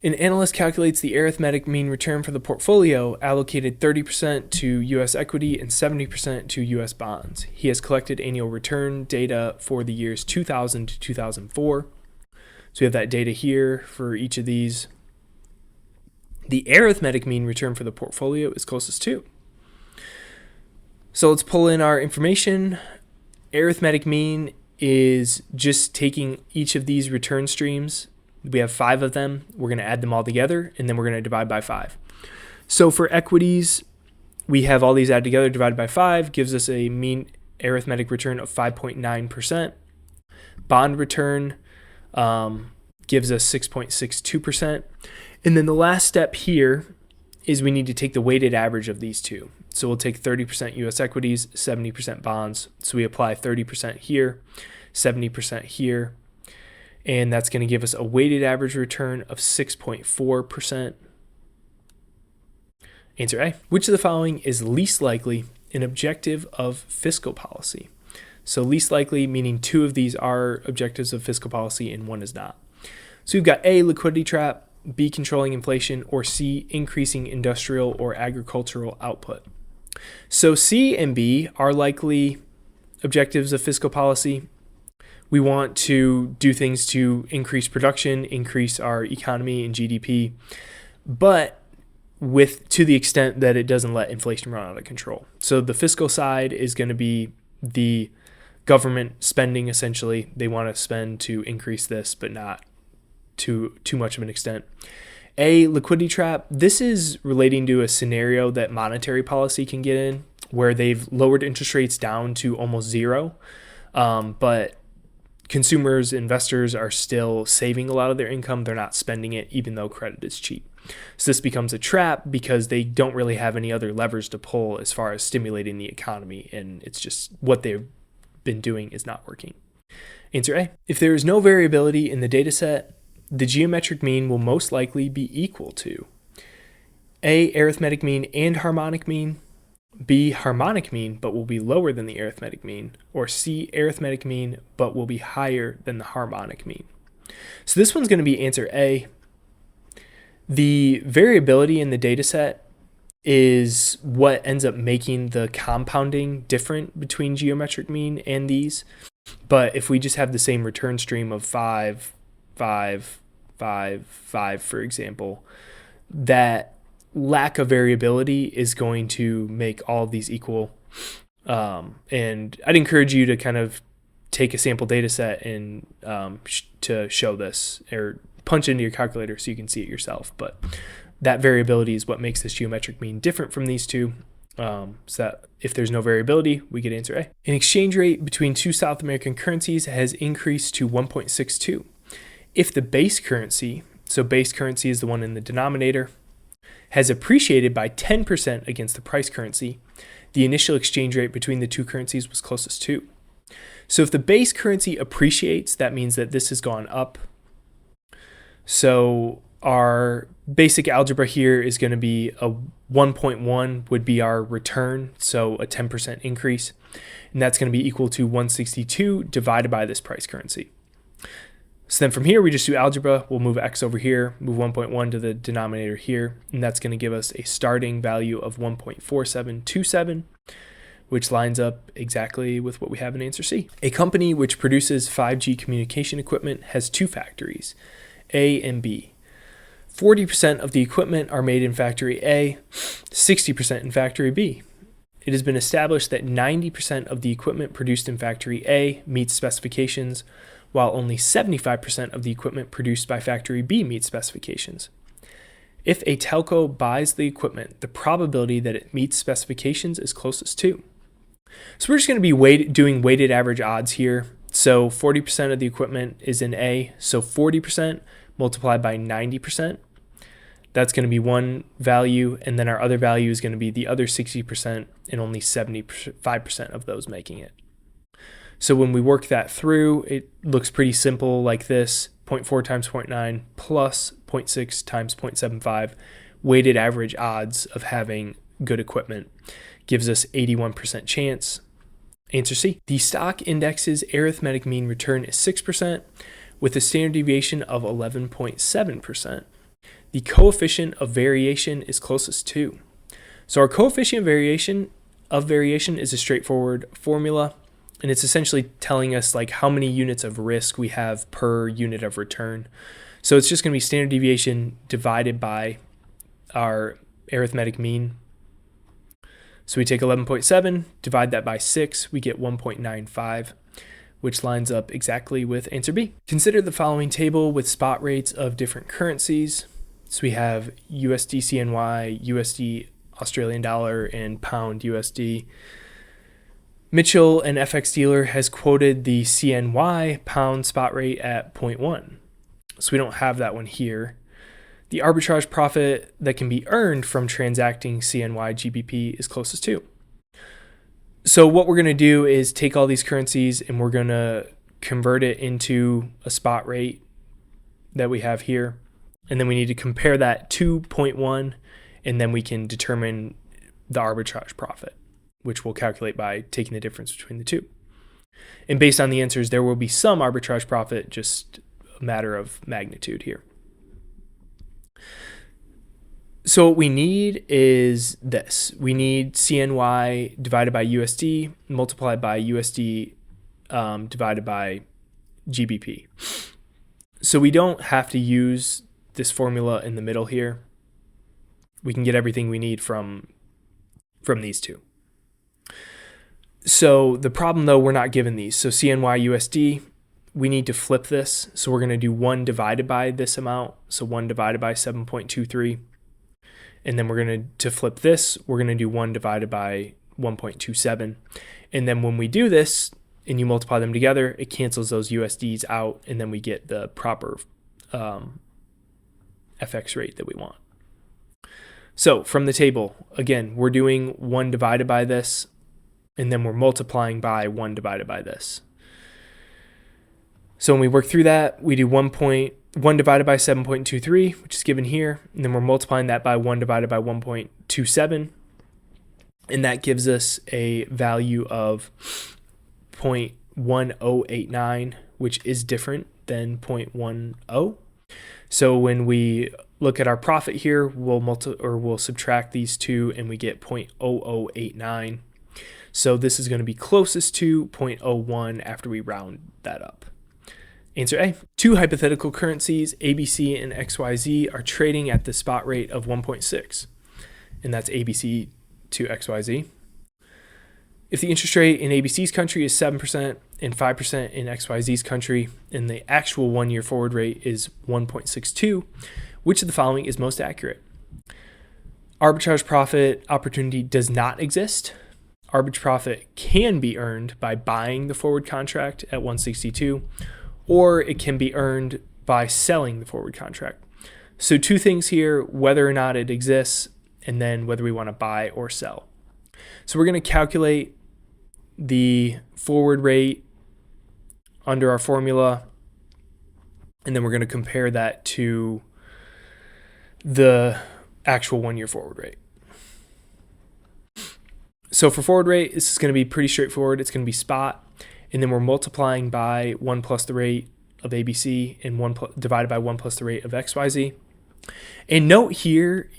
An analyst calculates the arithmetic mean return for the portfolio, allocated 30% to U.S. equity and 70% to U.S. bonds. He has collected annual return data for the years 2000 to 2004. So we have that data here for each of these. The arithmetic mean return for the portfolio is closest to. So let's pull in our information. Arithmetic mean is just taking each of these return streams. We have 5 of them. We're going to add them all together, and then we're going to divide by 5. So for equities, we have all these added together, divided by 5, gives us a mean arithmetic return of 5.9%. Bond return gives us 6.62%. And then the last step here is we need to take the weighted average of these two. So we'll take 30% U.S. equities, 70% bonds. So we apply 30% here, 70% here, and that's going to give us a weighted average return of 6.4%. Answer A. Which of the following is least likely an objective of fiscal policy? So least likely meaning 2 of these are objectives of fiscal policy and 1 is not. So we've got A, liquidity trap, B, controlling inflation, or C, increasing industrial or agricultural output. So C and B are likely objectives of fiscal policy. We want to do things to increase production, increase our economy and GDP, but to the extent that it doesn't let inflation run out of control. So the fiscal side is going to be the government spending, essentially. They want to spend to increase this, but not to too much of an extent. A, liquidity trap. This is relating to a scenario that monetary policy can get in, where they've lowered interest rates down to almost zero, but consumers, investors are still saving a lot of their income. They're not spending it, even though credit is cheap. So this becomes a trap because they don't really have any other levers to pull as far as stimulating the economy, and it's just what they've been doing is not working. Answer A. If there is no variability in the data set, the geometric mean will most likely be equal to A, arithmetic mean and harmonic mean, B, harmonic mean but will be lower than the arithmetic mean, or C, arithmetic mean but will be higher than the harmonic mean. So this one's going to be answer A. The variability in the data set is what ends up making the compounding different between geometric mean and these. But if we just have the same return stream of 5, 5, 5, 5, for example, that lack of variability is going to make all of these equal. And I'd encourage you to kind of take a sample data set and to show this, or punch into your calculator so you can see it yourself. But that variability is what makes this geometric mean different from these two. So that if there's no variability, we get answer A. An exchange rate between 2 South American currencies has increased to 1.62. If the base currency, so base currency is the one in the denominator, has appreciated by 10% against the price currency, the initial exchange rate between the two currencies was closest to. So if the base currency appreciates, that means that this has gone up. So our basic algebra here is going to be a 1.1 would be our return, so a 10% increase. And that's going to be equal to 162 divided by this price currency. So then from here, we just do algebra. We'll move x over here, move 1.1 to the denominator here, and that's going to give us a starting value of 1.4727, which lines up exactly with what we have in answer C. A company which produces 5G communication equipment has 2 factories, A and B. 40% of the equipment are made in factory A, 60% in factory B. It has been established that 90% of the equipment produced in factory A meets specifications, while only 75% of the equipment produced by factory B meets specifications. If a telco buys the equipment, the probability that it meets specifications is closest to. So we're just going to be doing weighted average odds here. So 40% of the equipment is in A, so 40% multiplied by 90%. That's going to be one value, and then our other value is going to be the other 60% and only 75% of those making it. So when we work that through, it looks pretty simple like this: 0.4 times 0.9 plus 0.6 times 0.75. Weighted average odds of having good equipment gives us 81% chance. Answer C. The stock index's arithmetic mean return is 6% with a standard deviation of 11.7%. the coefficient of variation is closest to. So our coefficient of variation is a straightforward formula, and it's essentially telling us like how many units of risk we have per unit of return. So it's just going to be standard deviation divided by our arithmetic mean. So we take 11.7, divide that by 6, we get 1.95, which lines up exactly with answer B. Consider the following table with spot rates of different currencies. So we have USD CNY, USD Australian dollar, and pound USD. Mitchell, an FX dealer, has quoted the CNY pound spot rate at 0.1. So we don't have that one here. The arbitrage profit that can be earned from transacting CNY GBP is closest to. So what we're going to do is take all these currencies and we're going to convert it into a spot rate that we have here. And then we need to compare that to 0.1, and then we can determine the arbitrage profit, which we'll calculate by taking the difference between the two. And based on the answers, there will be some arbitrage profit, just a matter of magnitude here. So what we need is this. We need CNY divided by USD multiplied by USD divided by GBP. So we don't have to use this formula in the middle here. We can get everything we need from these two. So the problem though, we're not given these. So CNY USD, we need to flip this. So we're going to do 1 divided by this amount. So 1 divided by 7.23. And then we're going to flip this, we're going to do 1 divided by 1.27. And then when we do this and you multiply them together, it cancels those USDs out, and then we get the proper FX rate that we want. So from the table, again, we're doing 1 divided by this, and then we're multiplying by 1 divided by this. So when we work through that, we do 1 divided by 7.23, which is given here, and then we're multiplying that by 1 divided by 1.27, and that gives us a value of 0.1089, which is different than 0.10. So when we look at our profit here, we'll subtract these two, and we get 0.0089. So this is going to be closest to 0.01 after we round that up. Answer A. Two hypothetical currencies, ABC and XYZ, are trading at the spot rate of 1.6, and that's ABC to XYZ. If the interest rate in ABC's country is 7% and 5% in XYZ's country, and the actual 1-year forward rate is 1.62, which of the following is most accurate? Arbitrage profit opportunity does not exist. Arbitrage profit can be earned by buying the forward contract at 162, or it can be earned by selling the forward contract. So two things here, whether or not it exists, and then whether we want to buy or sell. So we're going to calculate the forward rate under our formula, and then we're going to compare that to the actual 1-year forward rate. So for forward rate, this is going to be pretty straightforward. It's going to be spot, and then we're multiplying by 1 plus the rate of ABC and divided by 1 plus the rate of XYZ. And note here,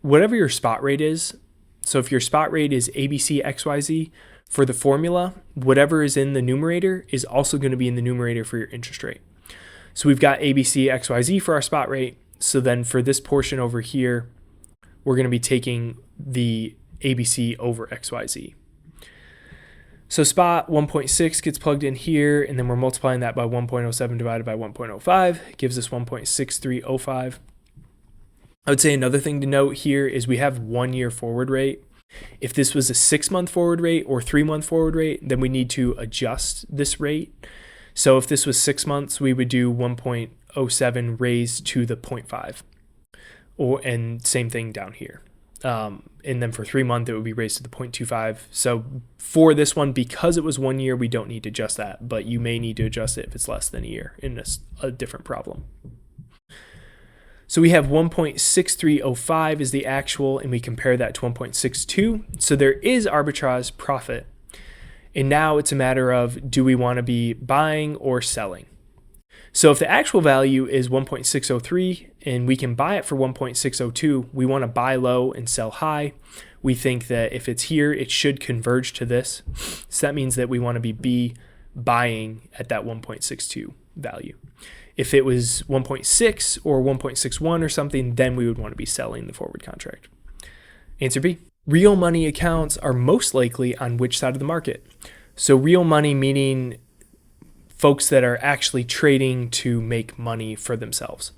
whatever your spot rate is, so if your spot rate is ABC XYZ, for the formula, whatever is in the numerator is also going to be in the numerator for your interest rate. So we've got ABC XYZ for our spot rate. So then for this portion over here, we're going to be taking the ABC over XYZ. So spot 1.6 gets plugged in here, and then we're multiplying that by 1.07 divided by 1.05. It gives us 1.6305. I would say another thing to note here is we have 1-year forward rate. If this was a 6-month forward rate or 3-month forward rate, then we need to adjust this rate. So if this was 6 months, we would do 1.07 raised to the 0.5, and same thing down here. And then for 3 months, it would be raised to the 0.25. So for this one, because it was 1 year, we don't need to adjust that, but you may need to adjust it if it's less than a year in a different problem. So we have 1.6305 is the actual, and we compare that to 1.62. So there is arbitrage profit. And now it's a matter of, do we want to be buying or selling? So if the actual value is 1.603 and we can buy it for 1.602, we want to buy low and sell high. We think that if it's here, it should converge to this. So that means that we want to be buying at that 1.62 value. If it was 1.6 or 1.61 or something, then we would want to be selling the forward contract. Answer B. Real money accounts are most likely on which side of the market? So real money meaning folks that are actually trading to make money for themselves.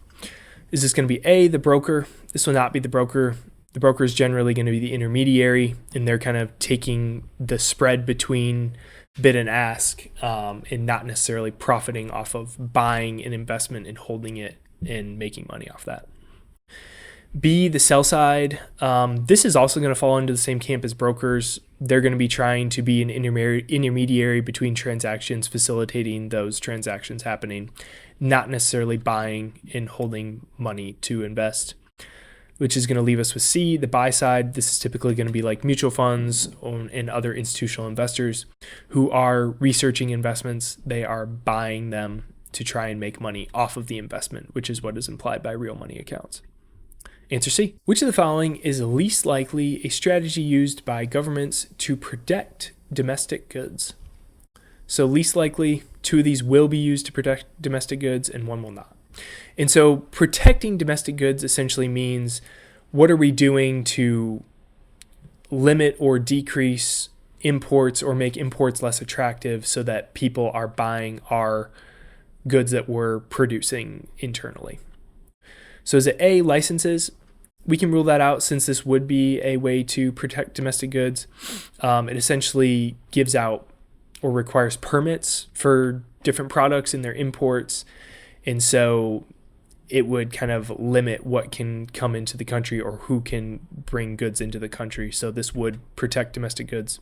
Is this going to be A, the broker? This will not be the broker. The broker is generally going to be the intermediary, and they're kind of taking the spread between bid and ask and not necessarily profiting off of buying an investment and holding it and making money off that. B, the sell side. This is also going to fall into the same camp as brokers. They're going to be trying to be an intermediary between transactions, facilitating those transactions happening, not necessarily buying and holding money to invest, which is going to leave us with C, the buy side. This is typically going to be like mutual funds and other institutional investors who are researching investments. They are buying them to try and make money off of the investment, which is what is implied by real money accounts. Answer C. Which of the following is least likely a strategy used by governments to protect domestic goods? So least likely, 2 of these will be used to protect domestic goods and 1 will not. And so protecting domestic goods essentially means, what are we doing to limit or decrease imports or make imports less attractive so that people are buying our goods that we're producing internally? So is it A, licenses? We can rule that out since this would be a way to protect domestic goods. It essentially gives out or requires permits for different products in their imports. And so it would kind of limit what can come into the country or who can bring goods into the country. So this would protect domestic goods.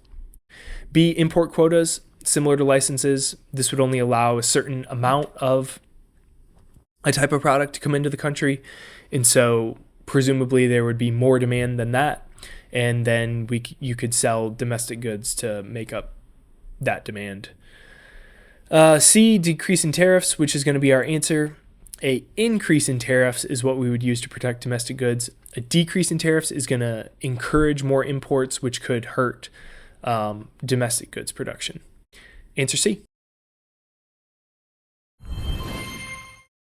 B, import quotas, similar to licenses. This would only allow a certain amount of a type of product to come into the country. And so presumably there would be more demand than that. And then you could sell domestic goods to make up that demand. C, decrease in tariffs, which is going to be our answer. A increase in tariffs is what we would use to protect domestic goods. A decrease in tariffs is going to encourage more imports, which could hurt domestic goods production. Answer C.